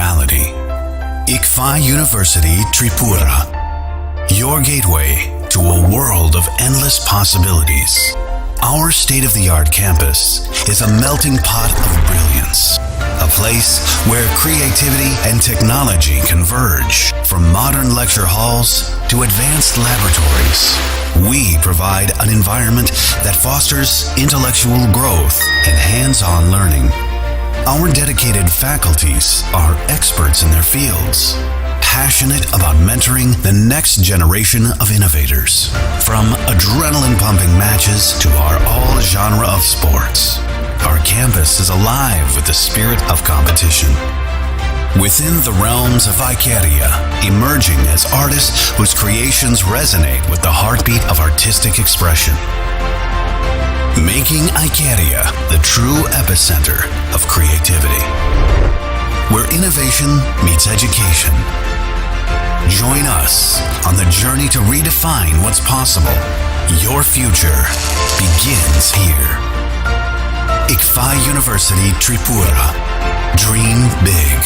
reality. ICFI University Tripura, your gateway to a world of endless possibilities. Our state-of-the-art campus is a melting pot of brilliance, a place where creativity and technology converge. From modern lecture halls to advanced laboratories, we provide an environment that fosters intellectual growth and hands-on learning. Our dedicated faculties are experts in their fields, passionate about mentoring the next generation of innovators. From adrenaline-pumping matches to our all-genre of sports, our campus is alive with the spirit of competition. Within the realms of Icaria, emerging as artists whose creations resonate with the heartbeat of artistic expression. Making Icaria the true epicenter of creativity, where innovation meets education. Join us on the journey to redefine what's possible. Your future begins here. ICFI University Tripura. Dream big.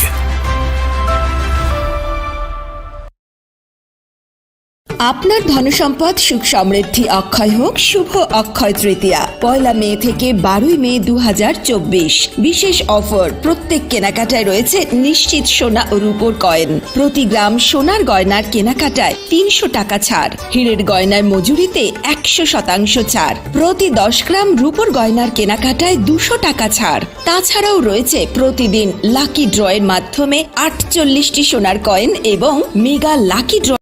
আপনার ধনসম্পদ সুখ সমৃদ্ধি অক্ষয় হোক। শুভ অক্ষয় তৃতীয়া 1 মে থেকে 12 মে 2024। বিশেষ offer, প্রত্যেক কেনাকাটায় রয়েছে নিশ্চিত সোনা ও রূপোর কয়েন। প্রতি গ্রাম সোনার গয়নার কেনাকাটায় 300 টাকা ছাড়। হীরের গয়নার মজুরিতে 100% ছাড়। প্রতি 10 গ্রাম রূপোর গয়নার কেনাকাটায় 200 টাকা ছাড়। তাছাড়াও রয়েছে প্রতিদিন লাকি ড্রয়ের মাধ্যমে 48টি সোনার কয়েন এবং mega lucky draw.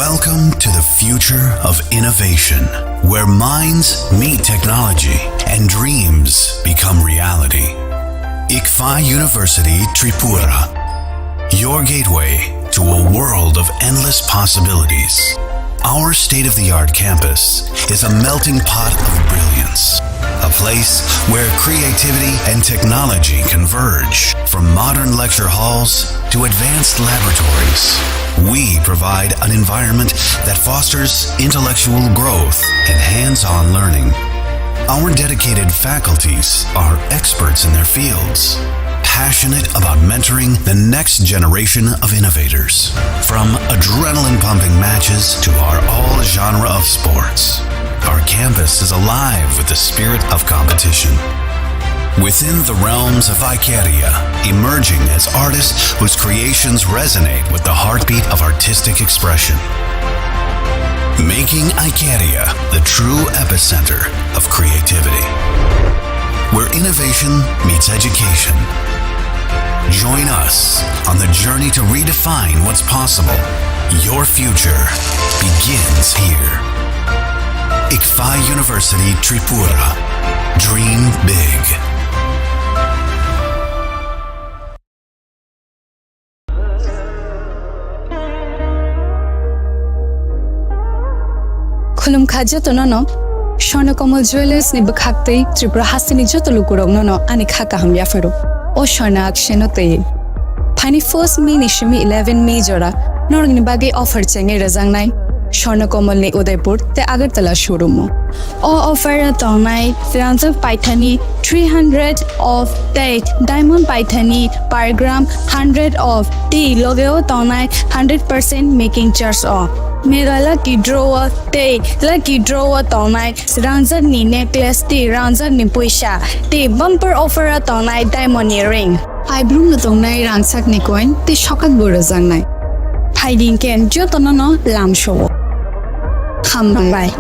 Welcome to the future of innovation, where minds meet technology and dreams become reality. ICFI University Tripura, your gateway to a world of endless possibilities. Our state-of-the-art campus is a melting pot of brilliance, a place where creativity and technology converge. From modern lecture halls to advanced laboratories, we provide an environment that fosters intellectual growth and hands-on learning. Our dedicated faculties are experts in their fields, passionate about mentoring the next generation of innovators. From adrenaline-pumping matches to our all-genre of sports, our campus is alive with the spirit of competition. Within the realms of Icaria, emerging as artists whose creations resonate with the heartbeat of artistic expression. Making Icaria the true epicenter of creativity, where innovation meets education. Join us on the journey to redefine what's possible. Your future begins here. ICFI University Tripura. Dream big. Khulum khaja to no Swarnakomal Jewelers ni bakhaktei Tripura hasini joto lukurong no ani khaka ham yafero o Swarna aksheno te Pani 1st May ni shimi 11 May jora norgni bage offer chenge razangnai Swarnakomal ni Udaipur te Agartala showroom o offer tonai Firanza Paithani 300 of date diamond Paithani per gram 100 of tea logeo tonai 100% making charge off Mega lucky drawer te lucky drawer tonai Ranza ni necklace te Ranza ni puisha te bumper offer tonai diamond earring I bloom na tonai rangsak ni coin te shokat bora zangnai hiding ken jo tonono lam show ham bye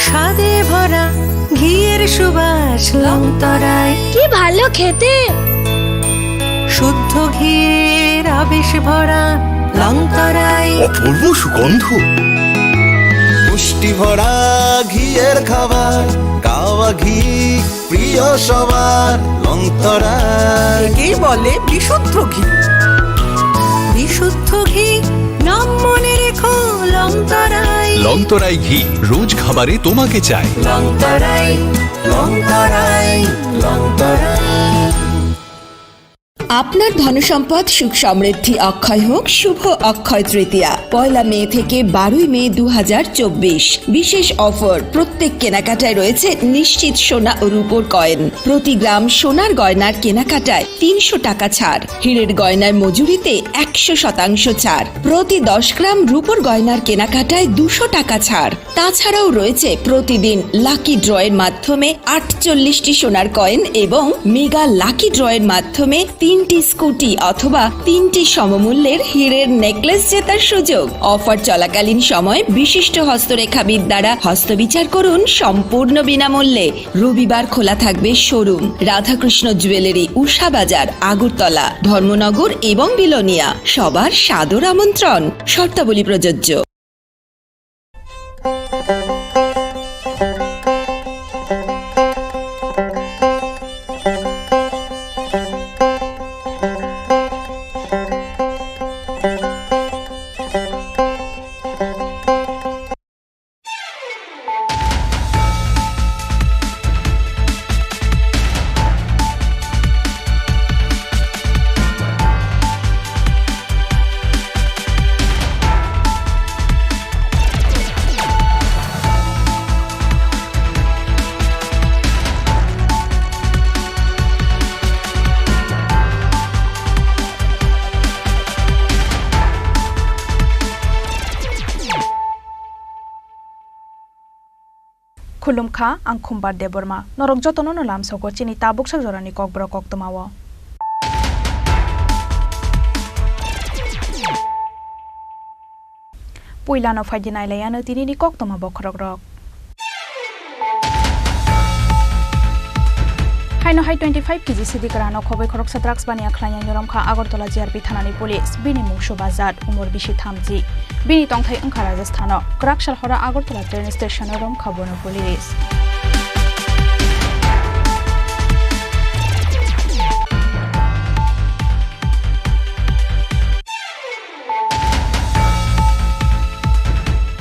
স্বাদে ভরা ঘিয়ের সুবাস লংতরায় কি ভালো খেতে শুদ্ধ ঘিয়ের আবেশ ভরা লংতরায় অপূর্ব সুগন্ধ পুষ্টি ভরা ঘিয়ের খাবার কাওয়া ঘি প্রিয় সবার লংতরায় কি বলে বিশুদ্ধ ঘি বিশুদ্ধ ঘি নাম মনে রেখো লংতরায় লংতরাই ঘি রোজ খাবারে তোমাকে চাই লংতরাই লংতরাই লংতরাই আপনার ধনসম্পদ সুখ সমৃদ্ধি অক্ষয় হোক শুভ অক্ষয় তৃতীয়া 1 মে থেকে 12 মে 2024 বিশেষ অফার প্রত্যেক কেনাকাটায় রয়েছে নিশ্চিত সোনা ও রূপোর কয়েন প্রতি গ্রাম সোনার গয়নার কেনাকাটায় 300 টাকা ছাড় হীরের গয়নার মজুরিতে 100% ছাড় প্রতি 10 গ্রাম রূপোর গয়নার কেনাকাটায় 200 টাকা ছাড় তাছাড়াও রয়েছে প্রতিদিন লাকি ড্রয়ের মাধ্যমে 48টি সোনার কয়েন এবং মেগা লাকি ড্রয়ের মাধ্যমে 3টি স্কুটি অথবা 3টি সমমূল্যের হীরের নেকলেস জেতার সুযোগ অফার চলাকালীন সময় বিশিষ্ট হস্তরেখাবিদ দ্বারা হস্তবিচার করুন সম্পূর্ণ বিনামূল্যে রবিবার খোলা থাকবে শোরুম রাধাকৃষ্ণ জুয়েলারি উষা বাজার আগরতলা ধর্মনগর এবং বিলোনিয়া সবার সাদর আমন্ত্রণ শর্তাবলী প্রযোজ্য खुलुमखा आं खुम्बार देबरमा नरक जतन नलाम सको चिनी ताबुक सजरानि ककब्र कक्तमाव पुइलानो फाइदिनाइलायानो तिनिनि कक्तमा बखरक रक हाइनो हाइ 25 केजि सिदिग्रानो खबै खरक सद्राक्स बानिया ख्लाइया नरमखा आगरतला जिआरपि थानानि पुलिस बिनि मुंसु बाजाद उमर बिसि 30 बिनि तंथाइ अंखा राजस्थान क्राकशाल हरा आगरतला ट्रेन स्टेशन रमखा बनो पुलिस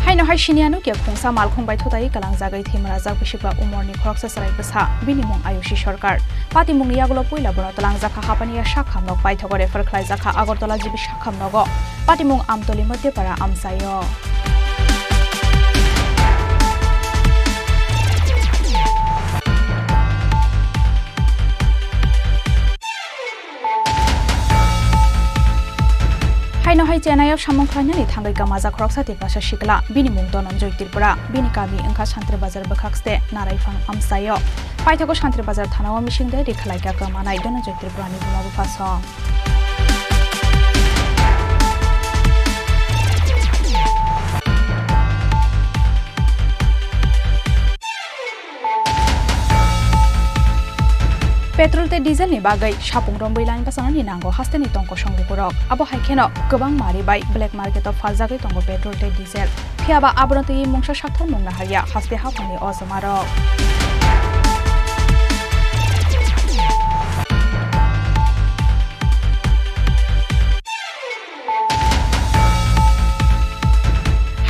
हाइनो हाइ सिनियानो के खोंसा मालखं बायथोताइ कालां जागै थेमरा जागबिसिबा उमरनि खरकसा सराय बसा बिनि मुं आयुषी सरकार पाति मुं यागलो पुइला बनो तलां जाखा हापानिया शाखाम नक बायथगो रेफर खलाय जाखा आगरतला जिबि शाखाम नगो पाति मुं आमतली मध्यपारा आमसायो हाइनो हाइ चेन्नाइयाव सामंख्लायनानै थांगै गामाजा खरकसाति पासा शिकला बिनि मुं धनन्जय त्रिपुरा बिनि गामि अंखा सान्त्रि बाजार बखाक्सते नारायफां आमसायो पाइथागो सान्त्रि बाजार थानाव मिसिंदे रिखलायगा गामानाय धनन्जय त्रिपुरानि बुमाबो पासा पेट्रोल ते डिजेल नि बागै सापुं रंबैलानि बासानानि नांगौ हास्तेनि टंको संगुरक आबो हाइखेनो गोबां मारिबाय ब्लैक मार्केटआव फालजागै टंको पेट्रोल ते डिजेल फियाबा आब्रतै मुंसा साक्थार मुंना हारिया हास्ते हाफानि अजमारक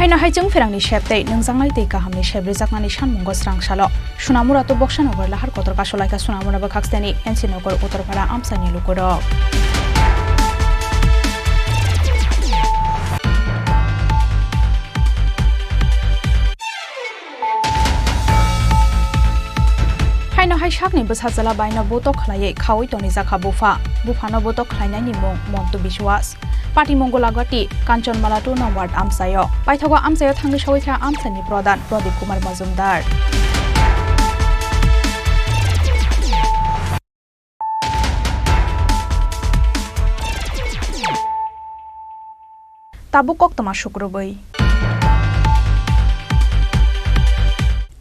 हाइना हाइजों फेरांनि शेपदै नोंजांनाय दै गाहामनि शेब्रै जाकनानि सानमुंगो स्रांसालो सुनामुरातो बक्सानगर लाहार कतर कासलायका सुनामुरा बखाक्सतेनि एनसि नगर उत्तरपारा आमसानि लुकरक हाइना हाइ शाकनि बसाजला बायना बोतो खलायै खावै तनि जाखा बुफानो बोतो खलायनायनि मुं मन्टु बिश्वास पार्टी मंगलागति कांचनमाला 2 नं वार्ड आमसायो पाइथगो आमसायो थांगै सवैथ्रा आमसानि प्रधान प्रदीप कुमार मजुमदार ताबुक कक्तमा शुक्रबै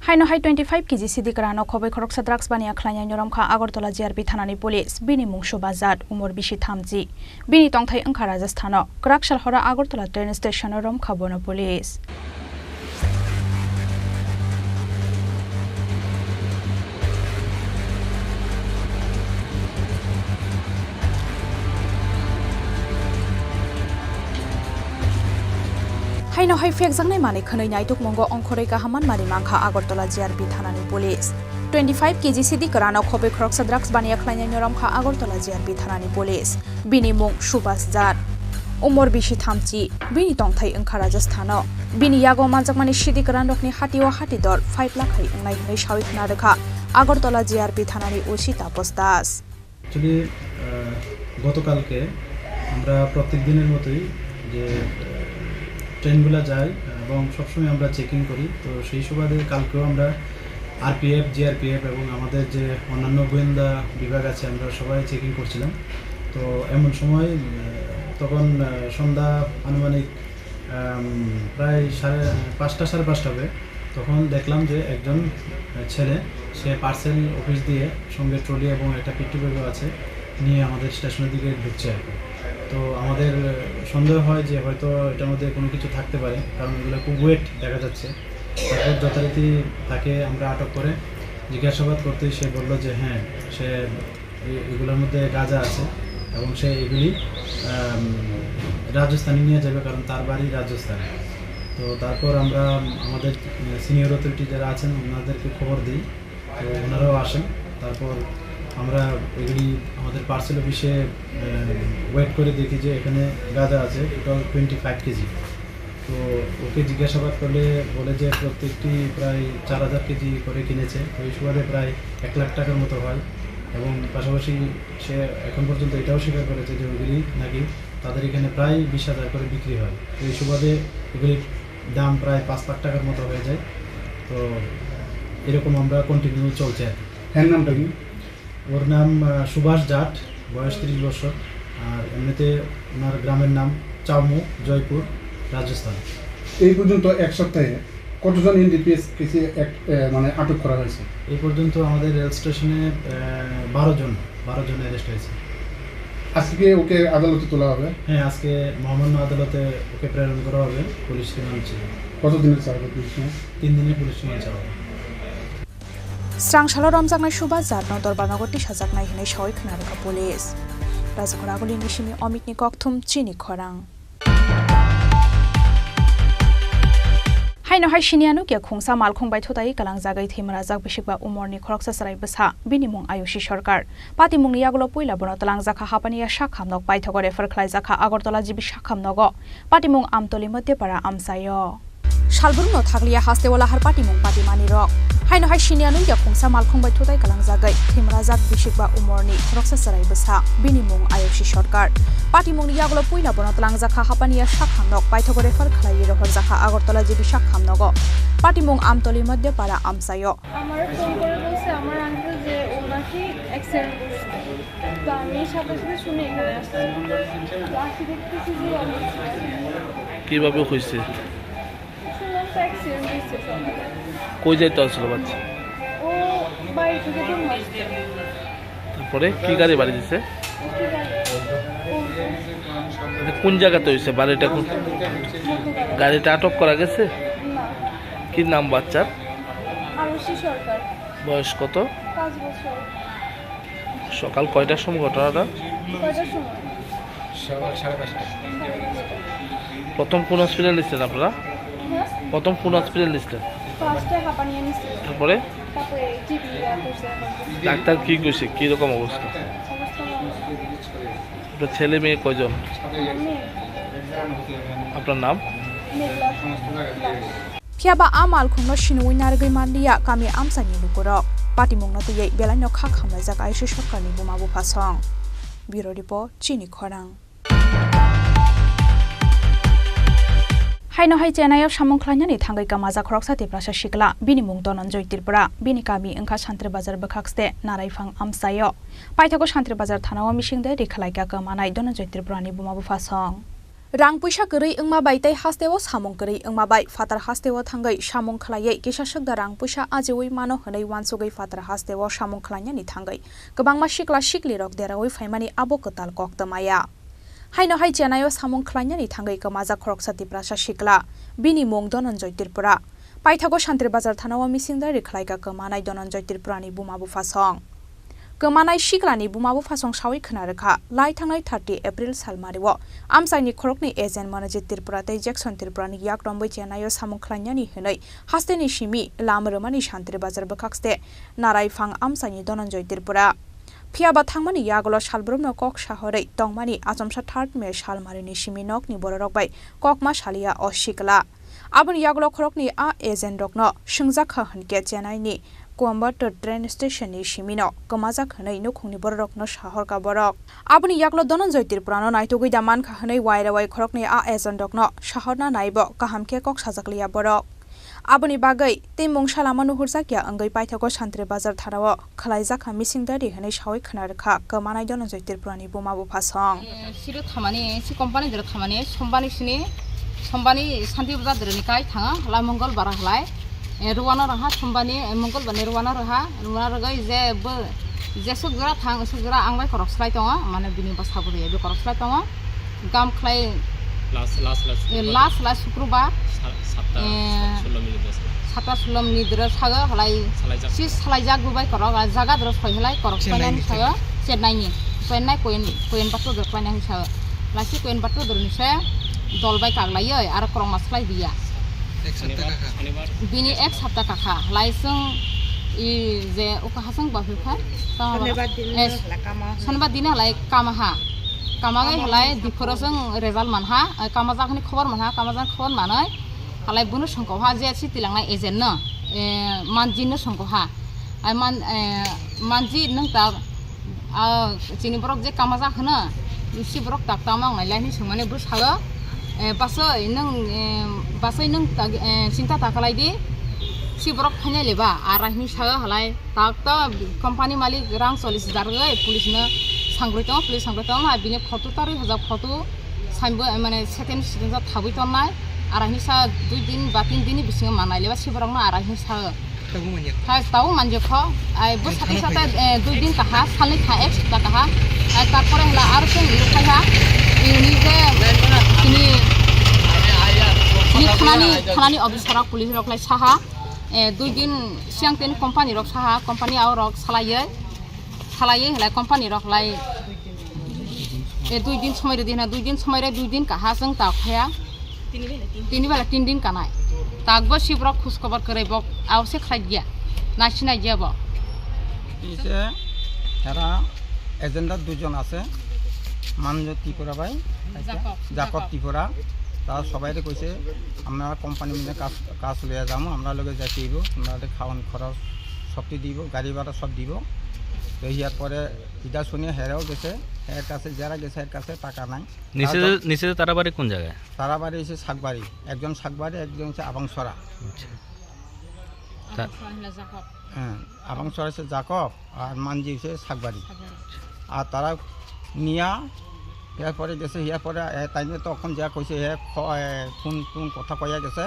हाइनो हाइ 25 केजि सिदिग्रानो खबै खरक सद्राक्स बानिया ख्लाइया नरमखा आगरतला जिआरपि थानानि पुलिस बिनि मुंसु बाजाद उमर बिसि 30 बिनि तंथाइ अंखा राजस्थान क्राकशाल हरा आगरतला ट्रेन स्टेशन रमखा बनो पुलिस हाइनो हाइ फेक जांनाय माने खनै नायतुक मंगो अंखरै गाहामान मारि मांखा आगरतला जिआरपि थानानि पुलिस 25 केजी सिदी करानो खबे ख्रक्सा ड्राग्स बानिया खलायनायनि रमखा आगरतला जिआरपि थानानि पुलिस बिनि मुं सुभाष जाट उमर बिसि थामथि बिनि तंथाय ओंखा राजस्थानो बिनि यागो मानजाकमानि सिदी करानकनि हातिवा हातिदर 5 लाख ओंनाय हनै सावि खोनादोखा আগরতলা জিআরপি থানার ওসি তাপস দাস। অ্যাকচুয়ালি গতকালকে আমরা প্রত্যেক দিনের মতোই যে ট্রেনগুলো যায় এবং সবসময় আমরা চেকিং করি, তো সেই সুবাদে কালকেও আমরা আরপিএফ জিআরপিএফ এবং আমাদের যে অন্যান্য গোয়েন্দা বিভাগ আছে আমরা সবাই চেকিং করছিলাম। তো এমন সময় তখন সন্ধ্যা আনুমানিক প্রায় 5:30 সাড়ে 5টা হবে, তখন দেখলাম যে একজন ছেলে সে পার্সেল অফিস দিয়ে সঙ্গে ট্রলি এবং একটা পিট্টু ব্যাগও আছে নিয়ে আমাদের স্টেশনের দিকে ঢুকছে আর কি। তো আমাদের সন্দেহ হয় যে হয়তো এটার মধ্যে কোনো কিছু থাকতে পারে, কারণ এগুলো খুব ওয়েট দেখা যাচ্ছে। তারপর যথারীতি তাকে আমরা আটক করে জিজ্ঞাসাবাদ করতেই সে বলল যে হ্যাঁ সে এগুলোর মধ্যে গাঁজা আছে এবং সে এগুলি রাজস্থানে নিয়ে যাবে, কারণ তার বাড়ি রাজস্থানে। তো তারপর আমরা আমাদের সিনিয়র অথরিটি যারা আছেন ওনাদেরকে খবর দিই, তো ওনারাও আসেন। তারপর আমরা এগুলি আমাদের পার্সেল অফিসে ওয়েট করে দেখি যে এখানে গাঁজা আছে টোটাল 25 কেজি। তো ওকে জিজ্ঞাসাবাদ করলে বলে যে প্রত্যেকটি প্রায় 4000 কেজি করে কিনেছে, তো এই সুবাদে প্রায় 1 লাখ টাকার মতো হয়। এবং পাশাপাশি সে এখন পর্যন্ত এটাও স্বীকার করেছে যে ওইগুলি নাকি তাদের এখানে প্রায় 20,000 করে বিক্রি হয়। তো এই সুবাদে এগুলির দাম প্রায় 5 লাখ টাকার মতো হয়ে যায়। তো এরকম আমরা কন্টিনিউ চলছে আর কি। হ্যাঁ, নামটা কি? ওর নাম সুভাষ জাট, বয়স 30 বছর, আর এমনিতে ওনার গ্রামের নাম চাউমু, জয়পুর, রাজস্থান। এই পর্যন্ত এক সপ্তাহে কতজন এনডিপিএস কেসে মানে আটক করা হয়েছে? এই পর্যন্ত আমাদের রেল স্টেশনে 12 জন অ্যারেস্ট হয়েছে। আজকে ওকে আদালতে তোলা হবে? হ্যাঁ, আজকে মহামান্য আদালতে ওকে প্রেরণ করা হবে পুলিশ রিমান্ড ছিল। কতদিনের চাওয়া পুলিশ? 3 দিনের পুলিশ রিমান্ড চাওয়া হবে। স্রাংশাল রমজাকনাই সুভাষ জাটনো দরবারনগরটি সাজাকনাই হিनै সাवि खोनादोखा पुलिस राजखरागुली निसिमी अमितनि कक्थुम चिनि खरां हाइनो हाइ सिनियानु के खुंसा मालखंबाय थोताई कालां जागाय थेमरा जाग बिसिकबा उमरनि खरकसा सराय बसा बिनि मुं आयुषी सरकार पाति मुंनि यागलो पयला बन तलां जाखा हापानिया शाखामनक पाइथगरे फरख्लाय जाखा আগরতলা जिबि शाखामनग पाति मुं आमतली मध्यपारा आमसायो सालबुरनो थागलिया हास्तेवला हार पाति मुं पाति मानिरक हाइनो हाइ सिनियानु के खुंसा मालखंबाय थोताई कालां जागाय थेमरा जाग बिसिकबा उमरनि खरकसा सराय बसा बिनि मुं आयुषी सरकार पाति मुंनि यागलो पयला बन तलां जाखा हापानिया शाखामनक पाइथगरे फरख्लाय रहर जाखा আগরতলা जिबि शाखामनग पाति मुं आमतली मध्यपारा आमसायो আমার ফোন করে বলছে আমার আঙ্কেল যে ও নাকি অ্যাক্সিডেন্ট করছে, তো আমি সাথে সাথে শুনে এখানে আসছি। আসি দেখতেছি যে কিভাবে হয়েছে? শুনলাম তো অ্যাক্সিডেন্ট হয়েছে। কই যাইতে আসছিল বাচ্চা? ও বাড়ি থেকে দূর আসছে। তারপরে কি গাড়ি বাড়ি দিছে? কোন জায়গাতে হয়েছে বাড়িটা? গাড়িটা আটক করা গেছে? না। কি নাম বাচ্চার? আরুষি সরকার। বয়স কত? 5 বছর। সকাল কয়টার সময় ঘটনাটা? কয়টার সময়? সকাল 5:30। প্রথম কোন হসপিটাল নিচ্ছেন আপনারা? হ্যাঁ, প্রথম কোন হসপিটাল নিচ্ছেন? ফার্স্টে হাঁপানিয়া নিছিল, তারপরে জিবি করছে। ডাক্তার কি কইছে? কি রকম অবস্থা? অবস্থা আপনার ছেলে মেয়ে কয়জন? মেয়ে আপনার নাম? মেঘলা। फियाबा आमाल खुंनो शिनुइ नारगै मानलिया कामी आमसानि लुकुरक पाति मुंनो तयै बेलाइनो खा खामनाय जाग आयुषी सरकारनि बुमा बुफासं ब्युरो रिपोर्ट चिनि खरां हाइनो हाइ चेनायाव सामुंख्लायनानै थांगै कामाजा खरकसा तेप्रासा शिकला बिनि मुं धनन्जय त्रिपुरा बिनि कामी ओंखा सान्त्रि बाजार बखाक्सते नारायफां आमसायो पाइथाको सान्त्रि बाजार थानाव मिसिंदे रिखालायका कमानाय धनन्जय त्रिपुरानि बुमा बुफासं रां पैसा गरै ओंमा बायताय हास्तेव सामुं गरै ओंमा बाय फातार हास्तेव थांगै सामुं खलायै गेसा सगदा रां पैसा आजेवै मानो हनै वानसुगै फातार हास्तेव सामुं खलायनानै थांगै गोबांमा सिक्ला सिक्लि रक देरावै फाइमानि आबो कताल कक्तमाया हाइनो हाइ चेनायाव सामुं खलायनानै थांगै कमाजा खरकसा तिप्रासा सिक्ला बिनि मुं धनन्जय त्रिपुरा पाइथागो सान्त्रि बाजार थानाव मिसिंदा रिखालायका कमानाय धनन्जय त्रिपुरानि बुमा बुफासं गोमानाय सिग्लानि बुमाबो फासं सावै खोनारोखा लाई थांनाय 30 एप्रिल सालमारिव आमसाइनि खरकनि एजेन्ट मनजित त्रिपुरा तै जेक्सन त्रिपुरानि याक रंबै चेनायो सामुख्लान्यानि हनै हास्तेनि सिमि लामरमानि शान्ति बाजार बखाक्सते नारायफां आमसाइनि धनन्जय त्रिपुरा फियाबा थांमानि यागल सालब्रमनो कक शहरै तंमानि आचमसा 3 मे सालमारिनि सिमि नकनि बररकबाय ककमा सालिया अशिकला आबुन यागल खरकनि आ एजेन्ट रकनो सुंजाखा हनके चेनाइनि कोयम्बटूर ट्रेन स्टेशननि सिमिनो गमाजाक हनै नुखुंनि बररकनो शहरका बरक आबुन यागल धनन्जय त्रिपुरानो नायतुगै दामान खाहनै वायरावाय खरकनि आ एजेन्ट रकनो शहरना नायबो काहामके कक साजाकलिया बरक आबुनि बागै तिमुं सालामा नुहुरजाकिया अंगै पाइथाको शान्ति बाजार थाराव खलाइजाखा मिसिंदारि हनै सावै खोनारखा गमानाय धनन्जय त्रिपुरानि बुमाबो फासं सिरो थामानि सि कम्पानि दर थामानि समबानि शान्ति बाजार दरनिकाय थाङा ला मंगलबार हलाय रुवाना रहा समबानि मंगलबारनि रुवाना रगै जे सुगरा थां सुगरा आंबाय खरसलाय दङ माने बिनि बासाबो बे खरसलाय दङ गाम खलाय लास्ट शुक्रबार 7 मिनिट दर सागो हलाय सि सालायजा गुबाय खरक जागा दर सयहलाय खरसलायनि सागो चेन्नाइनि कोयम्बटूर दर फाइनानि सागो लासि कोयम्बटूर दरनिसे दलबाय कागलायै आरो करं मासलाय दिया बिनि एक सप्ताह काखा लाइसों इ जे उकाहासं बाफिफा सनबा दिन हलाय कामागै हलाय दिफोरजों रिजाल्ट मानहा कामाजाखनि खबर मानै हलाय बुनु संखौहा जे सिटिलांनाय एजेन्ट न मानजिनो संखौहा मानजि नों दा चिनि बरक जे कामाजाखनो सि बरक ताकतामा आंनायलायनि सोंमाने बु सागो बासै नों चिन्ता ताकालायदि सि बरक फाइनाय लेबा आराहिनि सागो हलाय ताकता कम्पानि मालिक रां 40,000 गै पुलिसनो सांग्रैतों बिनि फटो 40,000 फटो साइनबो माने सेकेन्ड स्टुडेन्ट थाबै तनाय आराहिनि सा 2 दिन बा 3 दिन बिसिङ मानाय लेबा सि बरकनो आराहिनि सा ताऊ मानजोखो आइ बु साथै 2 दिन काहा सालनै खा एक सप्ताह काहा तारपरे हला आरो जों लिरखाया इनि जे थानानि अफिसाराव पुलिस रखलाय साहा 2 दिन सिगां तेन कम्पानि रक साहा कम्पानि आव रक सालायै हलाय कम्पानि रखलाय 2 दिन समय दिना 2 दिन समय 2 दिन काहा जों ताखाया 3 दिन कानाय तागबो सिब्रक खुश खबर करैबो आवसे खाय गया नासिनाय गयाबो इसे हेरा एजेन्डा दुজন আছে মানজত ত্রিপুরা ভাই জাকব ত্রিপুরা তারা সবাই কইছে আমরা কোম্পানি মধ্যে কাজ লইয়া যাবো আমরা লগে যাইতে দিব আমরা খাওয়ান খরচ সবটি দিব গাড়ি ভাড়া সব দিব তো ইয়ার পরে ইটা শুনে হেরাও গেছে এর কাছে যারা গেছে এর কাছে টাকা নাই নিচে তারা বাড়ি কোন জায়গায় তারা বাড়ি এসে শাকবাড়ি একজন শাকবাড়ি একজন হচ্ছে আবাংসরা হ্যাঁ আবাংসরা হচ্ছে জাকব আর মানজি হচ্ছে শাকবাড়ি আর তারা নিয়া ইয়ার পরে গেছে ইয়ার পরে তাই তখন যা কইছে কোন কথা কইয়া গেছে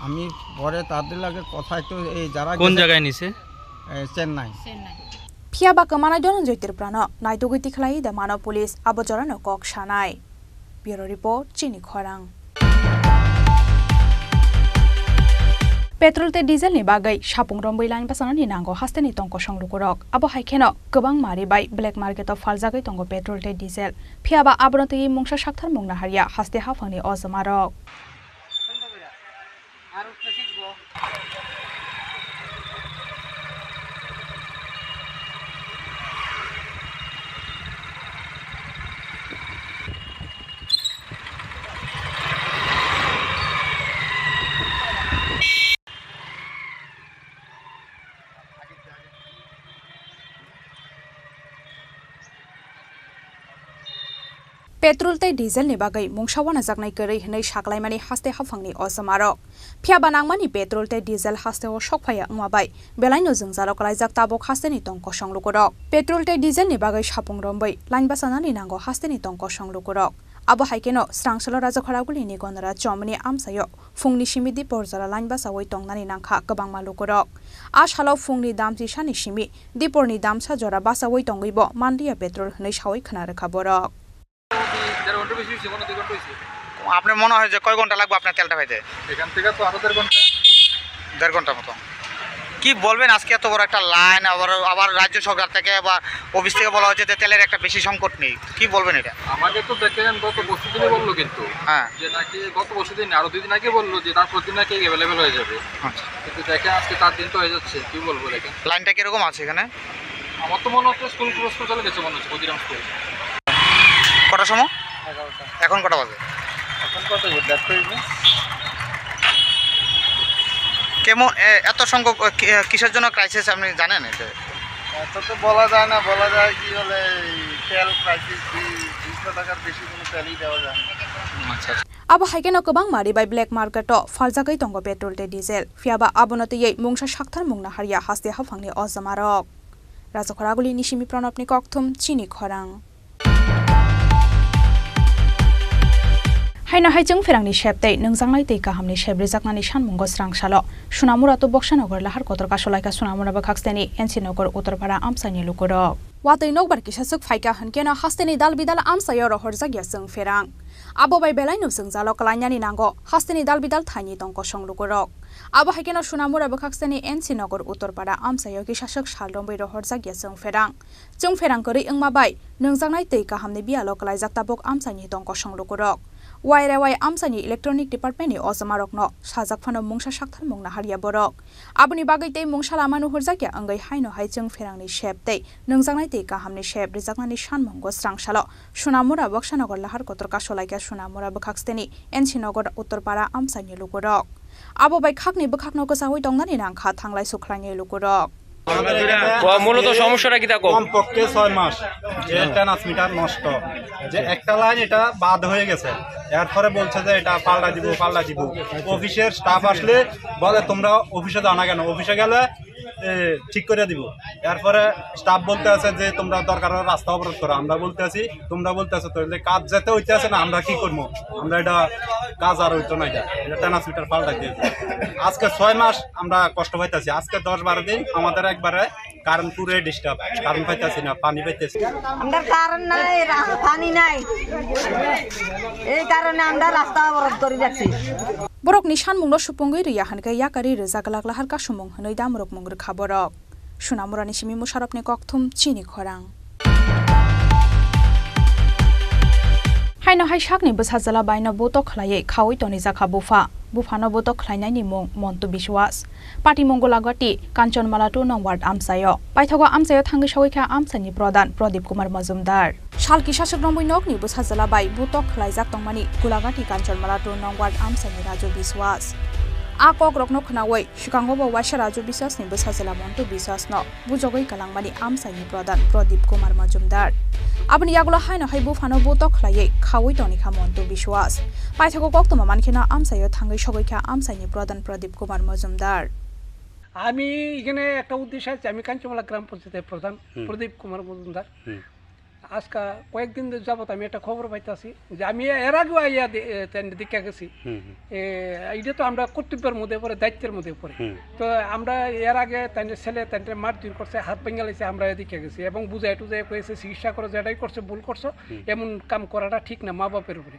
আমি পরে তাদের লাগে কথা একটু এই যারা কোন জায়গায় নিছে চেন্নাই फियाबा कमानाय धनन्जय त्रिपुरानो नायतुगै तिखलाय दा मानव पुलिस आबजरानो कक सानाय ब्यूरो रिपोर्ट चिनी खरां पेट्रोल ते डिजेल नि बागै सापुं रंबै लाइन पासानानि नांगौ हास्तेनि तंको संलुकुरक आबो हाइखेनो गोबां मारिबाय ब्लैक मार्केटआव फालजागै तंगो पेट्रोल ते डिजेल फियाबा आबरनतै मुंसा साक्थार मुंना हारिया हास्ते हाफांनि अजमारक पेट्रोल ते डिजेल नि बागै मुंसावाना जागनाय गरै हनै सागलायमानि हास्ते हाफांनि अजमारक फियाबा नांमानि पेट्रोल ते डिजेल हास्तेआव सकफाया उमाबाय बेलायनो जों जालकलायजाक ताबक हास्तेनि तंक संलुकुरक पेट्रोल ते डिजेल नि बागै सापुं रंबै लाइन बासानानि नांगौ हास्तेनि तंक संलुकुरक आबो हाइकेनो स्रांसल राजखरागुलिनि गनरा चमनि आमसायो फुंनि सिमिदि परजरा लाइन बासावै तंनानि नांखा गोबां मालुकुरक आसालाव फुंनि दामसि सानि सिमि दिपरनि दामसा जरा बासावै तंगैबो मानलिया पेट्रोल हनै सावै खोनारेखा बरक আপনার মনে হয় যে কয় ঘন্টা লাগবে আপনার তেলটা পাইতে এখান থেকে তো আরো 1.5 ঘন্টা 1.5 ঘন্টা মতো কি বলবেন আজকে এত বড় একটা লাইন, আবার রাজ্য সরকার থেকে বা অফিস থেকে বলা হচ্ছে যে তেলের একটা বেশি সংকট নেই, কি বলবেন এটা? আমাকে তো দেখেন গত বছর দিনে বললো কিন্তু যে নাকি গত বছর দিন আরো 2 দিন আগে বললো যে তারপর দিন নাকি অ্যাভেলেবেল হয়ে যাবে। আচ্ছা, কিন্তু দেখেন আজকে 4 দিন তো হয়ে যাচ্ছে, কি বলবো দেখেন। লাইনটা কিরকম আছে এখানে? আমার তো মনে হচ্ছে স্কুল ক্লোজ করে চলে গেছে মনে হচ্ছে ক্ষুদিরাম স্কুল। কটার সময়? 11টা। এখন কটা বাজে? এখন কত দেখতে কেমন এত সংখ্যক কিসের জন্য ক্রাইসিস আপনি জানেন? এটা এত তো বলা যায় না, বলা যায় কি হলে তেল ক্রাইসিস 200 টাকার বেশি কোনো তেলই দেওয়া যায় না। আচ্ছা abo haikeno kobang mari by black market to faljakai tongo petrol te diesel fiaba abonote yei mungsa shakthar mungna haria haste hafangni ozamarok rajokhoraguli nishimi pranopni kokthum chini khorang haina haijung ferangni sheptei nungjangnai tei kahamni shebrejaknani sanmungo srangsalo sunamura to bokshanogor lahar kotor kasolaika sunamura bakhaksteni NC-nogor uttarpara amsaini lukorok watei nokbar kisasuk phaika hankeno hasteni dalbidal amsayo rohorjagya jung ferang abo bai belai nubsung jalo kalanyani nango hasteni dalbidal thaini tongko songlukorok abo haikeno sunamura bakhaksteni NC-nogor uttarpara amsayo kisasuk salrombai rohorjagya jung ferang kori ingma bai nungjangnai tei kahamni bialo kalaijak tabok amsaini tongko songlukorok Wai amsani electronic department ni ozamarokno sajak phano mungsa sakthar mungna haria borok aboni bagai tei mungsa lamanu hurjakya angai haino haijung ferangni shep tei nungjangnai tei kahamni shep rijaknani sanmongo srangsalo sunamura bokshanogor lahar kotor kasolaika sunamura bakhaksteni NC-nogor uttarpara amsani lukorok abo bai khakni bakhakno kasawai tongnani nangkha thanglai sukhlani lukorok মূলত সমস্যাটা কি থাকো? কমপক্ষে 6 মাস যে transmitter নষ্ট, যে একটা line এটা বাদ হয়ে গেছে, এরপরে বলছে যে এটা পাল্টা দিব। অফিসের স্টাফ আসলে বলে তোমরা অফিসে যাও না কেন, অফিসে গেলে ঠিক করে দিব। এরপরে স্টাফ বলতে আছে যে তোমরা দরকার রাস্তা অবরোধ করো, আমরা বলতে আছি তোমরা বলতে আছো তাহলে কাজ যেতে হইতে আছে না, আমরা কি করবো, আমরা এটা কাজ আর হইতো না, এটা ট্রান্সমিটার পাল্টা দিয়েছে। আজকে 6 মাস আমরা কষ্ট পাইতেছি, আজকে 10-12 দিন আমাদের একবারে কারেন্ট পুরো ডিস্টার্ব, কারেন্ট পাইতেছি না, পানি পাইতেছি, আমরা কারেন্ট নাই, পানি নাই, এই কারণে আমরা রাস্তা অবরোধ করে যাচ্ছি। borok ni sanmungno supungoi riya hanka yakari rejaglak lahar ka sumung hanoi damrok mungur khaborok sunamura ni simi musharapni kokthum chini khorang haino hai shakni bsajala baino boto khlaiye khawoi toni jakha bufano boto khlainai ni mung montu biswas party mongolagati kanchanmala 2 nong ward amsayo paithogo amsayo thangi sawaikha amsani pradhan pradip kumar majumdar salki shasok nomboi nokni bsajala bai boto khlaijak tongmani gulagati kanchanmala 2 nong ward amsani raju biswas akok rokno khnawai shikango bo washa raju biswas ni bsajala montu biswas no bujogoi kalangmani amsani pradhan pradip kumar majumdar aboni yagulo haino hai bufano boto khlaiye khawoi toni kha montu biswas paithogo koktoma mankhina amsayo thangi sawaikha amsani pradhan pradip kumar majumdar আমি এখানে একটা উদ্দেশ্য আছে, আমি কাঞ্চনমালা গ্রাম পঞ্চায়েতের প্রধান প্রদীপ কুমার মজুমদার। আজকে কয়েকদিন যাবত আমি একটা খবর পাইতেছি যে আমি এর আগেও আইয়া দেখা গেছি, এটা তো আমরা কর্তব্যের মধ্যে পড়ে, দায়িত্বের মধ্যে পড়ে। তো আমরা এর আগে তাদের ছেলে তাদের মারধর করছে, হাত ভেঙে লাইছে, আমরা দেখে গেছি এবং বুঝাই টুজাই কয়েছে চিকিৎসা করো, যেটাই করছে ভুল করছো, এমন কাম করাটা ঠিক না মা বাপের উপরে।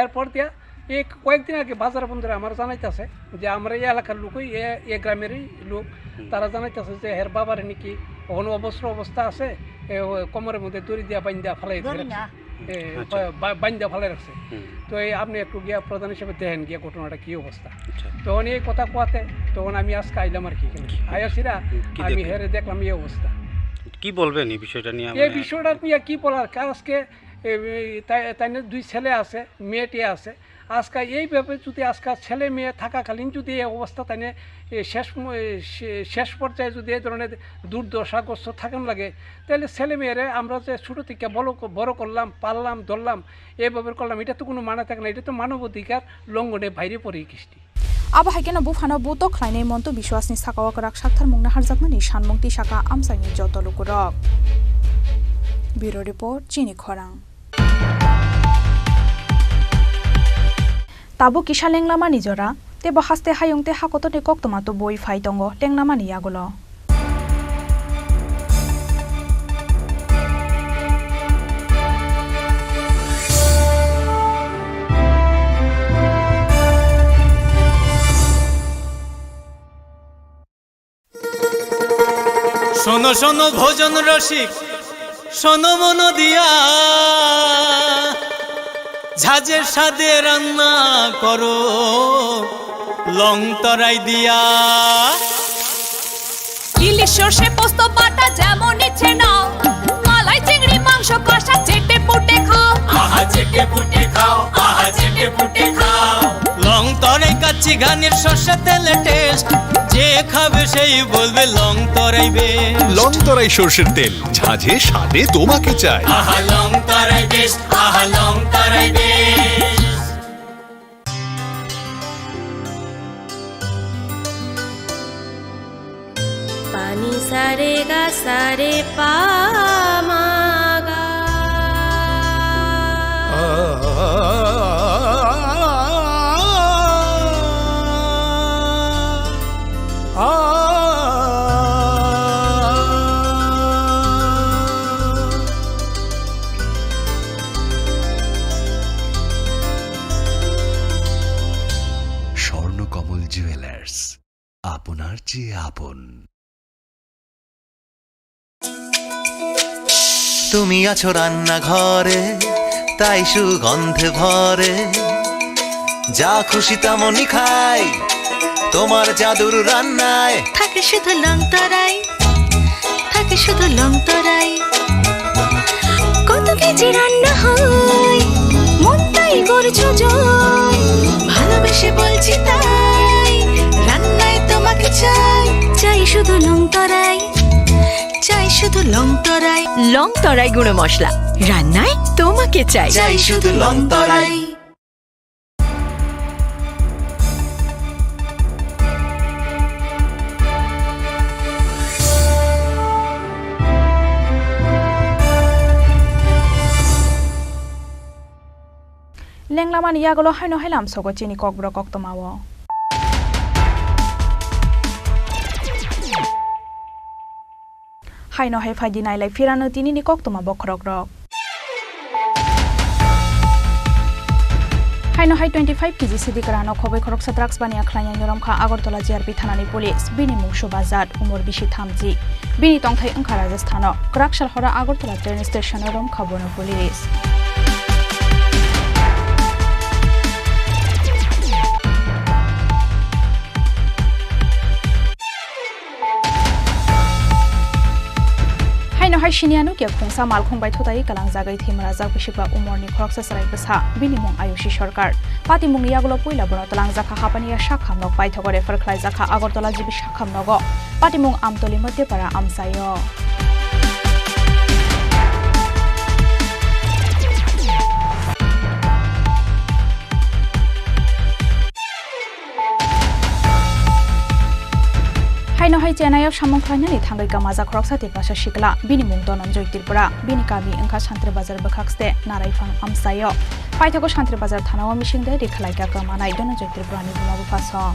এরপর দিয়া এই কয়েকদিন আগে বাজার বন্ধুরা আমার জানাইতেছে যে আমরা এই এলাকার লোকই, এ গ্রামেরই লোক, তারা জানাইতেছে যে এর বাবার নাকি কোনো অবস্ত্র অবস্থা আছে, কোমরের মধ্যে দড়ি দিয়া বাইন্দা ফেলাই রাখছে। তো এই আপনি একটু গিয়া প্রধান হিসেবে দেখেন গিয়া ঘটনাটা কি অবস্থা। তখন এই কথা কোয়াতে তখন আমি আজকে আইলাম আর কি, আয়াসিরা আমি হেরে দেখলাম এই অবস্থা। কি বলবেন এই বিষয়টা নিয়ে? এই বিষয়টা নিয়ে কি বলার, আজকে তাই 2 ছেলে আছে, মেয়েটি আছে। আজকে এইভাবে যদি আজকে ছেলে মেয়ে থাকাকালীন যদি এই অবস্থা তাই শেষ পর্যায়ে যদি এই ধরনের দুর্দশাগ্রস্ত থাকান লাগে, তাহলে ছেলে মেয়েরে আমরা যে ছোটো থেকে বড় করলাম, পাললাম, ধরলাম, এইভাবে করলাম, এটা তো কোনো মানে থাকে না, এটা তো মানবাধিকার লঙ্ঘনে বাইরে পড়ে কৃষ্টি। abo haikeno bufano boto khlainai montu biswasni sakawak rak sakthar mungna harjakmani sanmungti saka amsani joto lukurok bureau report chini khorang tabo kisa lenglama nijora tebo haste hayungte hakotone koktoma to boi phai tongo lenglama ni yagulo শোনো শোনো ভোজন রসিক, শোনো মন দিয়া, ঝাঁঝের স্বাদে রান্না করো লং তরাই দিয়া। ইলিশ সর্ষে পোস্ত বাটা যেমন ইচ্ছে নাও, মালাই চিংড়ি মাংস কষা চেটে পুটে খাও, আহা চেটে পুটে খাও, আহা চেটে পুটে খাও। লং তরাই কাচ্চি ঘানির সর্ষে তেলে টেস্ট, যে খাবে সেই বলবে লং তরাই বেশ। লং তরাই সর্ষের তেল, ঝাঁঝে স্বাদে তোমাকে চাই। আহা লং তরাই বেশ, আহা লং তরাই বেশ। পানি সারে গা সারে পা মা গা। স্বর্ণকমল জুয়েলার্স, আপনার চেয়ে আপন। তুমি আছো রান্নাঘরে, তাই সুগন্ধে ভরে, যা খুশি তেমনই খাই তোমার জাদুর রান্নায়। থাকে শুধু লং তরাই, থাকে শুধু লং তরাই। কত কেজি রান্না হয়, মন তাই করছো জয়। ভালোবেসে বলছি তাই, রান্নায় তোমাকে চাই, চাই শুধু লং তরাই, চাই শুধু লং তরাই। লং তরাই গুঁড়ো মশলা, রান্নায় তোমাকে চাই, চাই শুধু লং তরাই। লেংলামান ইয়াগুলো হাইনো হাইলাম সগো চিনি ককব্র কক্তমাও। হাইনো হাই ফাইদি নাইলাই ফিরানো তিনিনি কক্তমা বখরক রক। হাইনো হাই 25 কেজি সিদি কারানো খবে খরক সাদ্রাক্স বানিয়া খ্লাইয়া নরমখা আগরতলা জিআরপি থানানি পুলিশ বিনি মুংশু বাজার উমর বিশি থামজি বিনি তংথাই ওংখা রাজস্থান ক্রাকশাল হরা আগরতলা ট্রেন স্টেশন রমখা বন পুলিশ। हाय शिनियानु के खोंसा मालखों बायथोताई कलां जागाई थेमरा जाग बिसिबा उमरनि खरकसा सराय बसा बिनिमुं आयुषी सरकार पाति मुंग यागुलो पयला बनो तलां जाखा हापानिया शाखामनक बायथगरे फरख्लाय जाखा আগরতলা जिबि शाखामनग पाति मुंग आमतली मध्यपारा आमसायो। हाइनो हाइ चेन्नाइयाव सामंख्लायनानै थांगै गामाजा खरकसा तेपासा शिकला बिनि मुं धनन्जय त्रिपुरा बिनि गामि ओंखा सान्त्रि बाजार बखाक्सते नारायफां आमसायो पाइथाखौ सान्त्रि बाजार थानाव मिसिंदे रिखलायगा गामानाय धनन्जय त्रिपुरानि बुमाबो फासं।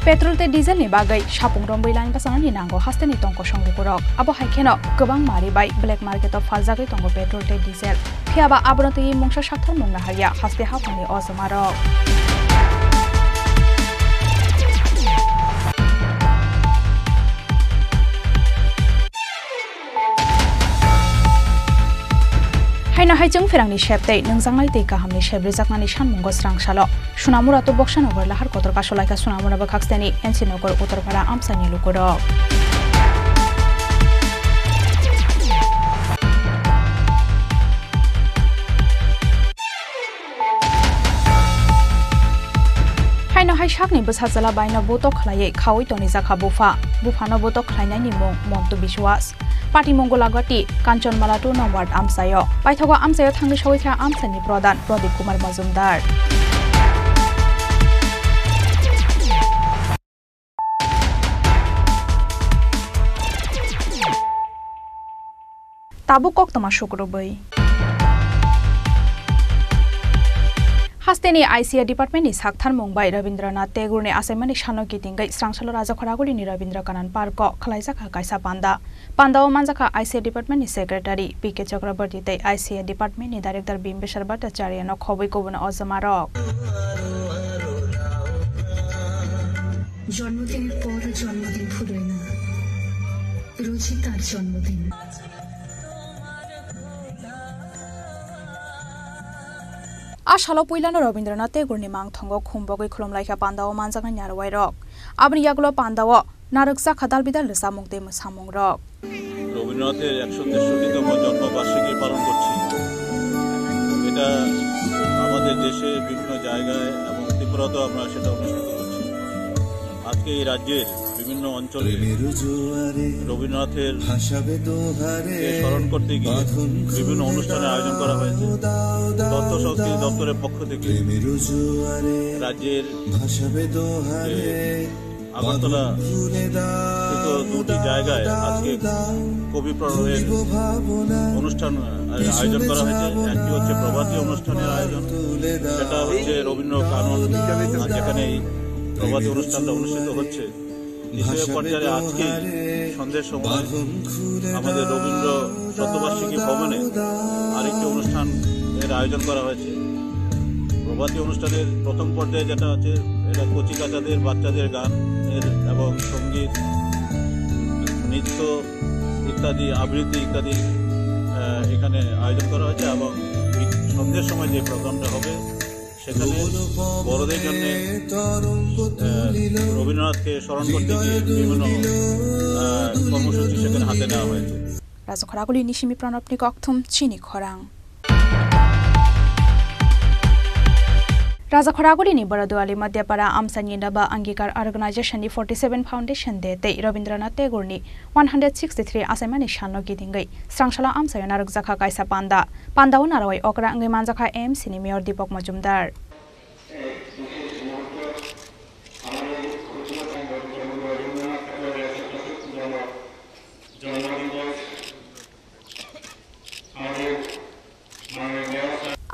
पेट्रोल ते डिजेल नि बागै सापुं रम्बै लाइन बासानानि नांगौ हास्तेनि तंको संगुरक आबो हाइखेनो गोबां मारिबाय ब्लैक मार्केटआव फालजागै तंगो पेट्रोल ते डिजेल फियाबा आबरतै मुंसा साक्थर मुंना हारिया हास्ते हाफानि अजमारक। हाइनो हाइजों फेरांनि शेपतै नोंजांनाय दै गाहामनि शेब्रिजाकनानि सानमुंगो स्रांसालो सुनामुरातो बक्सानगर लाहार कतर कासलायका सुनामुरा बखाक्सतेनि एनसिनगर उत्तरपारा आमसानि लुकुरक। हाइनो हाइ साकनि बोसाजला बायनो बोतो खलायै खावै तनि जाखा बुफानो बोतो खलायनायनि मुं मन्टु बिश्वास पार्टी मंगलागति कांचनमाला 2 नं वार्ड आमसायो बायथगो आमसायो थांगै सवैखा आमसानि प्रधान प्रदीप कुमार मजुमदार। ताबु कक्तमा शुक्रबै Hasteni ICA Department ni Sakthar Mumbai Rabindranath Tagore ni asaimani Shanoki Tingai Srangsalo Rajakhoraguli ni Rabindra Kanan Parko Khalaijaka Kaisa Panda Pandao Manjaka ICA Department ni Secretary PK Chakrabarti tei ICA Department ni Director Bimbeshwar Bhattacharya no khoboi kobuna ozamarok জন্মদিনের পর জন্মদিন ফুরোয় না রোজই তার জন্মদিন Ashalo Puilano Rabindranath Tagore ni Mangthongo Khumbogoi Khulumlaikha Pandao Manjaka Nyarwairok Abni Yagulo Pandao Naraksa Khadal Bidal Samungte Musamungrok রবীন্দ্রনাথের ১৬৩তম জন্মবার্ষিকী পালন করছি। এটা আমাদের দেশে বিভিন্ন জায়গায় এবং ত্রিপুরাতেও আমরা সেটা অনুষ্ঠিত করছি। আজকে এই রাজ্যের বিভিন্ন অঞ্চলে রবীন্দ্রনাথের স্মরণ করতে গিয়ে বিভিন্ন অনুষ্ঠানের আয়োজন করা হয়েছে। তথ্য সংস্কৃতি দপ্তরের পক্ষ থেকে রাজ্যের আগরতলা স্থিত দুটি জায়গায় আজকে কবি প্রণয়ের অনুষ্ঠান আয়োজন করা হয়েছে। একটি হচ্ছে প্রভাতী অনুষ্ঠানের আয়োজন, সেটা হচ্ছে রবীন্দ্র কানন, যেখানে এই প্রভাতী অনুষ্ঠানটা অনুষ্ঠিত হচ্ছে। দ্বিতীয় পর্যায়ে আজকে সন্ধ্যের সময় আমাদের রবীন্দ্র শতবার্ষিকী ভবনে আরেকটি অনুষ্ঠান এর আয়োজন করা হয়েছে। প্রভাতী অনুষ্ঠানের প্রথম পর্যায়ে যেটা আছে, এটা কচি কাচাদের বাচ্চাদের গান এবং সঙ্গীত, নৃত্য ইত্যাদি, আবৃত্তি ইত্যাদি এখানে আয়োজন করা হয়েছে। এবং সন্ধ্যের সময় যে প্রোগ্রামটা হবে সেখানে বড়দের জন্য রবীন্দ্রনাথকে স্মরণ করতে গিয়ে বিভিন্ন কর্মসূচি সেখানে হাতে নেওয়া হয়েছে। Rajakhoraguli Nishimi Pranopnik Okthum Chini Khorang Rajakhoraguli ni Baraduali Madhyapara Amsani Naba Angikar Organization ni 47 Foundation de tei Rabindranath Tagore ni 163 asaimani Shanoki Tingai Srangshala Amsayo Narukjaka Kaisa Panda Pandao Narawai Okra Angai Manjaka MC ni Mayor Deepak Majumdar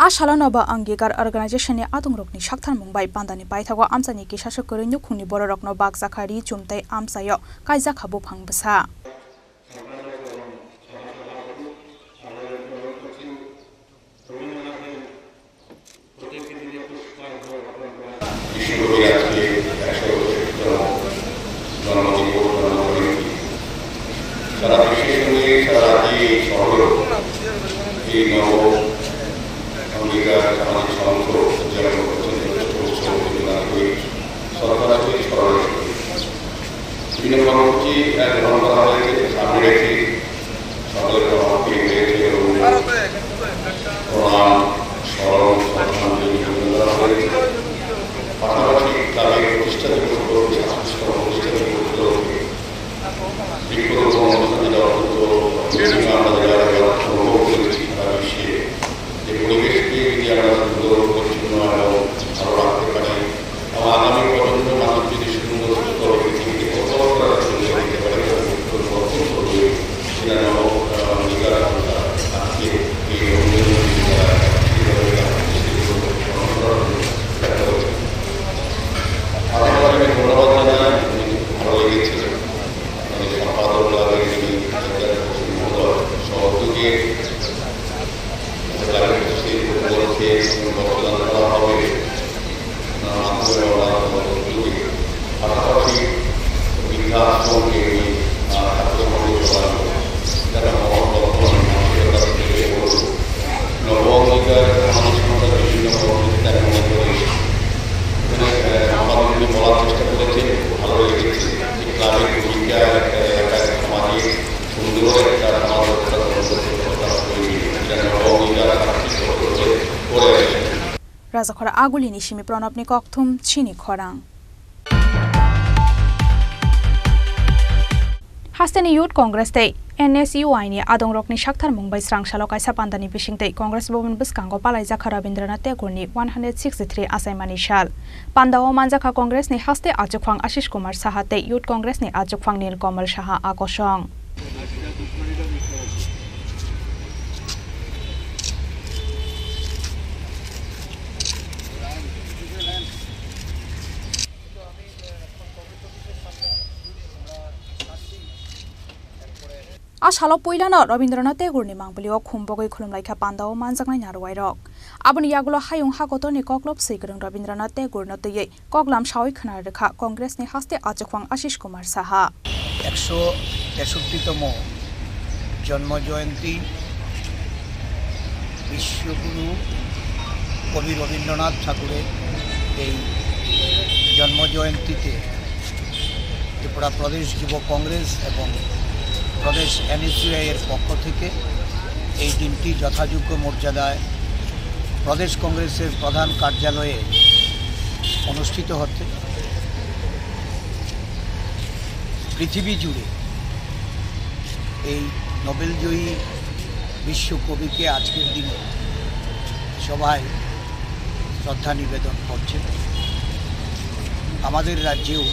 Ashalo Naba Angikar Organization ni Adungrokni Sakthar Mumbai Pandani Paithago Amsani ki Shashakuri Nukhuni Bororokno Bagzakhari Chumtai Amsayo Kaijaka Buphang Basa Rajakhoraguli Nishimi Pranopnik Okthum Chini Khorang Hasteni Youth Congress tei NSUI ni Adungrokni Sakthar Mumbai Srangsalo Kaisa Pandani Bishingtei Congress Bhavan Biskango Palaijaka Rabindranath Tagore ni 163 asaimani shal Pandao Manjaka Congress ni Haste Ajukhwang Ashish Kumar Saha tei Youth Congress ni Ajukhwang Nilkamal Saha Akosong সালো পইলানো রবীন্দ্রনাথ টেগোরনি মাংবলিও খুমবগৈ খুলুমলাইখা পান্দাও মানজাকনাই নারওয়াইরক আবনি ইয়াগুলো হায়ুং হাগতনি ককলব সৈগরং রবীন্দ্রনাথ টেগোরনো তৈयै কগলাম সাওই খনা রেখা কংগ্রেসনি হাস্তে আচকওয়াং আশিস কুমার সাহা 163তম জন্মজয়ন্তী বিশ্বগুরু কবি রবীন্দ্রনাথ ঠাকুরের এই জন্মজয়ন্তীতে ত্রিপুরা প্রদেশ যুব কংগ্রেস এবং প্রদেশ NSUI এর পক্ষ থেকে এই দিনটি যথাযোগ্য মর্যাদায় প্রদেশ কংগ্রেসের প্রধান কার্যালয়ে অনুষ্ঠিত হচ্ছে। পৃথিবী জুড়ে এই নোবেলজয়ী বিশ্বকবিকে আজকের দিনে সবাই শ্রদ্ধা নিবেদন করছে। আমাদের রাজ্যেও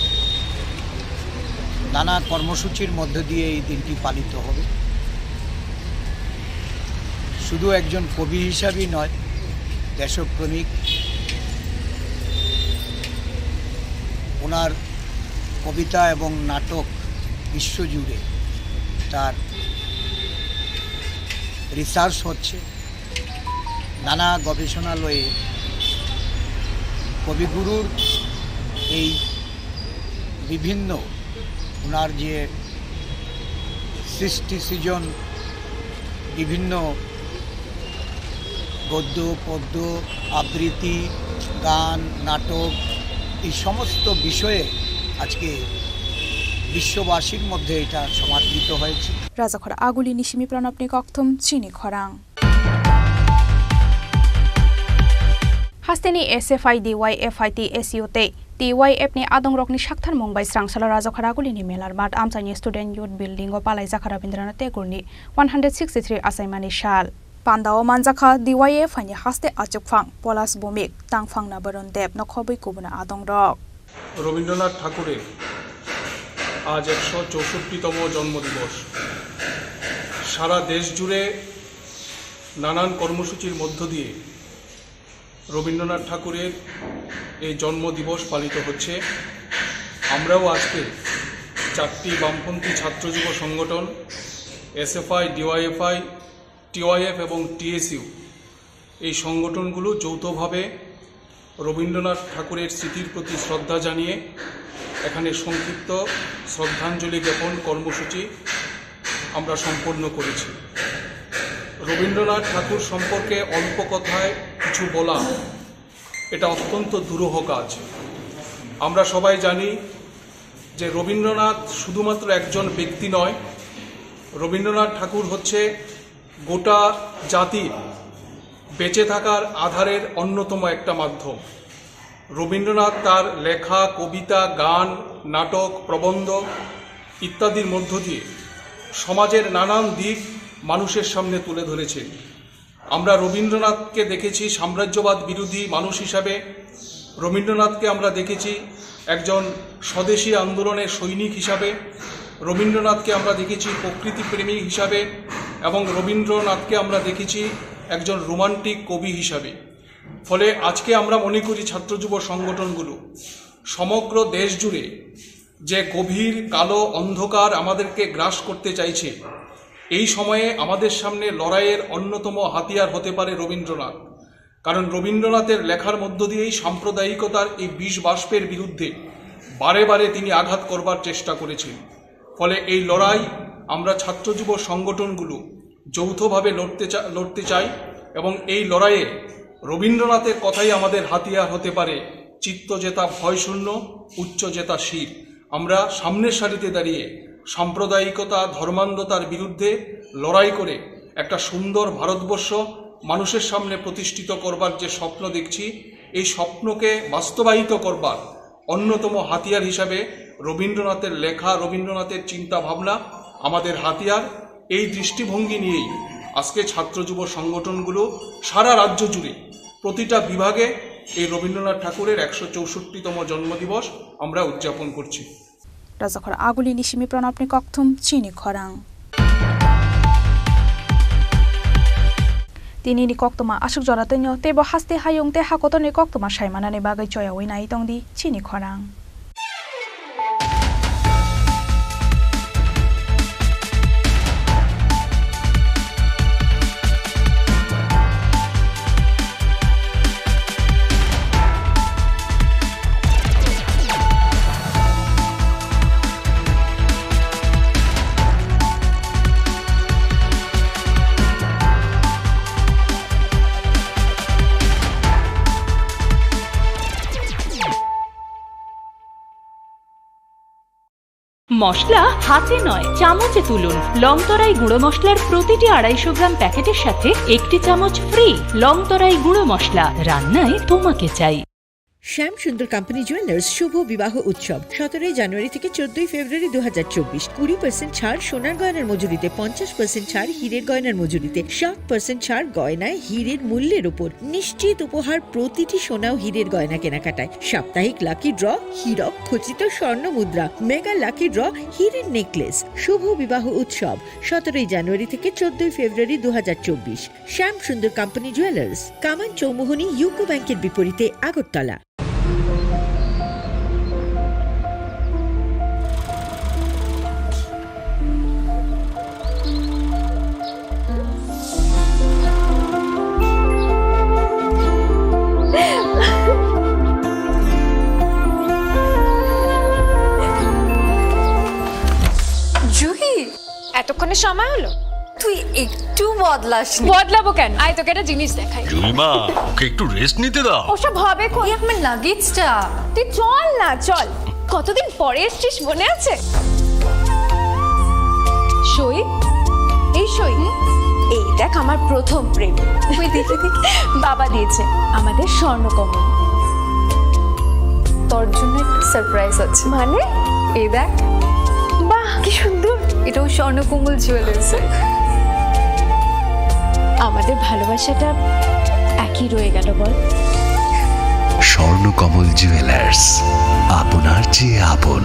নানা কর্মসূচির মধ্য দিয়ে এই দিনটি পালিত হবে। শুধু একজন কবি হিসাবেই নয়, দেশপ্রেমিক, ওনার কবিতা এবং নাটক বিশ্বজুড়ে তার রিসার্চ হচ্ছে। নানা গবেষণালয়ে কবিগুরুর এই বিভিন্ন ওনার যে সৃষ্টি সৃজন বিভিন্ন গদ্য পদ্য আবৃত্তি গান নাটক এই সমস্ত বিষয়ে আজকে বিশ্ববাসীর মধ্যে এটা সমাদৃত হয়েছে। রাজাখরা আগুলি নিশিমি প্রণবনি কক্থম চিনি খরাং হাস্তেনি SFI DY FIT SU te TYF ni adong rokni shakthar mongbai srangsala rajakhara gulini melar mat amchani student youth building o palai jakha Rabindranath Tagore ni 163 asaimani shal pandao manjakha DYF ni haste achukphang polas bomik tangphang na baron deb no khoboi kubuna adong rok Rabindranath ঠাকুরের আজ 164তম জন্মদিবস। সারা দেশ জুড়ে নানান কর্মসূচির মধ্য দিয়ে রবীন্দ্রনাথ ঠাকুরের এই জন্মদিবস পালিত হচ্ছে। আমরাও আজকে 4টি বামপন্থী ছাত্র যুব সংগঠন SFI DYFI TYF এবং TSU এই সংগঠনগুলো যৌথভাবে রবীন্দ্রনাথ ঠাকুরের স্মৃতির প্রতি শ্রদ্ধা জানিয়ে এখানে সংক্ষিপ্ত শ্রদ্ধাঞ্জলি জ্ঞাপন কর্মসূচি আমরা সম্পন্ন করেছি। রবীন্দ্রনাথ ঠাকুর সম্পর্কে অল্প কথায় কিছু বলা এটা অত্যন্ত দুরূহ কাজ। আমরা সবাই জানি যে রবীন্দ্রনাথ শুধুমাত্র একজন ব্যক্তি নয়, রবীন্দ্রনাথ ঠাকুর হচ্ছে গোটা জাতির বেঁচে থাকার আধারের অন্যতম একটা মাধ্যম। রবীন্দ্রনাথ তার লেখা কবিতা গান নাটক প্রবন্ধ ইত্যাদির মধ্য দিয়ে সমাজের নানান দিক মানুষের সামনে তুলে ধরেছেন। আমরা রবীন্দ্রনাথকে দেখেছি সাম্রাজ্যবাদ বিরোধী মানুষ হিসাবে, রবীন্দ্রনাথকে আমরা দেখেছি একজন স্বদেশী আন্দোলনের সৈনিক হিসাবে, রবীন্দ্রনাথকে আমরা দেখেছি প্রকৃতিপ্রেমী হিসাবে এবং রবীন্দ্রনাথকে আমরা দেখেছি একজন রোমান্টিক কবি হিসাবে। ফলে আজকে আমরা মনে করি ছাত্র যুব সংগঠনগুলো সমগ্র দেশ জুড়ে যে গভীর কালো অন্ধকার আমাদেরকে গ্রাস করতে চাইছে, এই সময়ে আমাদের সামনে লড়াইয়ের অন্যতম হাতিয়ার হতে পারে রবীন্দ্রনাথ। কারণ রবীন্দ্রনাথের লেখার মধ্য দিয়েই সাম্প্রদায়িকতার এই বিষ বাষ্পের বিরুদ্ধে বারে বারে তিনি আঘাত করবার চেষ্টা করেছেন। ফলে এই লড়াই আমরা ছাত্র যুব সংগঠনগুলো যৌথভাবে লড়তে চাই এবং এই লড়াইয়ে রবীন্দ্রনাথের কথাই আমাদের হাতিয়ার হতে পারে চিত্ত জেতা ভয়শূন্য উচ্চ জেতা শির। আমরা সামনের সারিতে দাঁড়িয়ে সাম্প্রদায়িকতা ধর্মান্ধতার বিরুদ্ধে লড়াই করে একটা সুন্দর ভারতবর্ষ মানুষের সামনে প্রতিষ্ঠিত করবার যে স্বপ্ন দেখছি, এই স্বপ্নকে বাস্তবায়িত করবার অন্যতম হাতিয়ার হিসাবে রবীন্দ্রনাথের লেখা রবীন্দ্রনাথের চিন্তা ভাবনা আমাদের হাতিয়ার। এই দৃষ্টিভঙ্গি নিয়েই আজকে ছাত্র যুব সংগঠনগুলো সারা রাজ্য জুড়ে প্রতিটা বিভাগে এই রবীন্দ্রনাথ ঠাকুরের 164তম জন্মদিবস আমরা উদযাপন করছি। রাজাখর আগুলি নিশিমি প্রণবনি কক্থম চিনি খরাং তিনি ni koktoma asuk jora tenyo tebo haste hayung te hakotoni koktoma saimana ne bagai choya winai tongdi chini khorang মশলা হাতে নয় চামচে তুলুন। লংতরাই গুঁড়ো মশলার প্রতিটি 250 গ্রাম প্যাকেটের সাথে 1টি চামচ ফ্রি। লংতরাই গুঁড়ো মশলা, রান্নায় তোমাকে চাই। শ্যাম সুন্দর কোম্পানি জুয়েলার্স শুভ বিবাহ উৎসব 17 জানুয়ারি থেকে 14 ফেব্রুয়ারি 2024। 20% ছাড় সোনার গয়নার মজুরিতে, 50% ছাড় হীরের গয়নার মজুরিতে, 60% ছাড় গয়নায় হীরের মূল্যের উপর, নিশ্চিত উপহার প্রতিটি সোনা ও হীরের গয়না কেনাকাটায়, সাপ্তাহিক লাকি ড্র, হীরক খচিত স্বর্ণ মুদ্রা, মেগা লাকি ড্র, হীরের নেকলেস। শুভ বিবাহ উৎসব 17 জানুয়ারি থেকে 14 ফেব্রুয়ারি 2024। শ্যাম সুন্দর কোম্পানি জুয়েলার্স, কামান চৌমুহনী, ইউকো ব্যাংকের বিপরীতে, আগরতলা। জুহি, এতক্ষণে সময় হলো? তুই একটু বদলাবো কেন? আয় তোকে একটা জিনিস দেখাই। জুলিমা, ওকে একটু রেস্ট নিতে দাও। ওসব হবে কই, আমার লাগেজটা। তুই চল না, চল। কতদিন পরে এসছিস, মনে আছে? সই, এই সই, এই দেখ আমার প্রথম প্রেম। তুই দেখে বাবা দিয়েছে আমাদের স্বর্ণকমল। তোর জন্য একটা সারপ্রাইজ আছে। মানে? এই দেখ। বাহ, কি সুন্দর। এটাও স্বর্ণকমল জুয়েলার্স। আমাদের ভালোবাসাটা একই রয়ে গেল বল। স্বর্ণকমল জুয়েলার্স, আপনার চেয়ে আপন।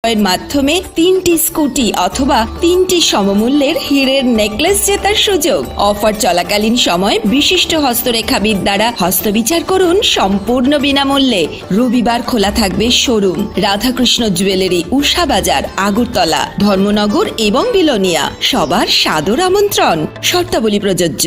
এর মাধ্যমে 3টি স্কুটি অথবা 3টি সমমূল্যের হীরের নেকলেস জেতার সুযোগ। অফার চলাকালীন সময় বিশিষ্ট হস্তরেখাবিদ দ্বারা হস্তবিচার করুন সম্পূর্ণ বিনামূল্যে। রবিবার খোলা থাকবে শোরুম। রাধাকৃষ্ণ জুয়েলারি, উষা বাজার, আগরতলা, ধর্মনগর এবং বিলোনিয়া। সবার সাদর আমন্ত্রণ। শর্তাবলী প্রযোজ্য।